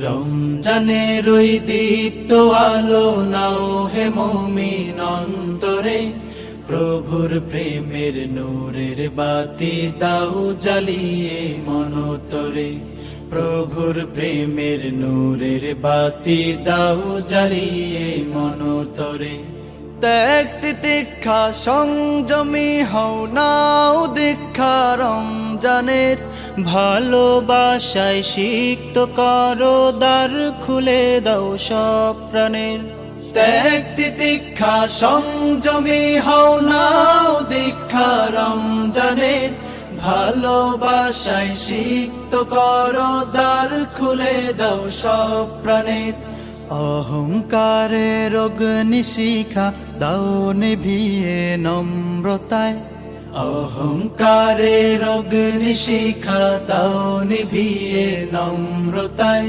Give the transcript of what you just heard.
রমজানের ওই দীপ্ত আলো নাও হে মুমিন অন্তরে, প্রভুর প্রেমের নূরের বাতি দাও জ্বালিয়ে মনতরে। প্রভুর প্রেমের নূরের বাতি দাও জ্বালিয়ে মনতরে। ত্যাগ তিতিক্ষা সংযমী হও নাও দীক্ষা রমজানের, ভালোবাসায় সিক্ত করো দ্বার খুলে দাও সব প্রাণের। ত্যাগ তিতিক্ষা সংযমী হও নাও দীক্ষা রমজানের, ভালোবাসায় সিক্ত করো দ্বার খুলে দাও সব প্রাণের। অহংকারের অগ্নিশিখা দাও নিভিয়ে নম্রতায়, অহংকারের অগ্নিশিখা দাও নিভিয়ে নম্রতায়।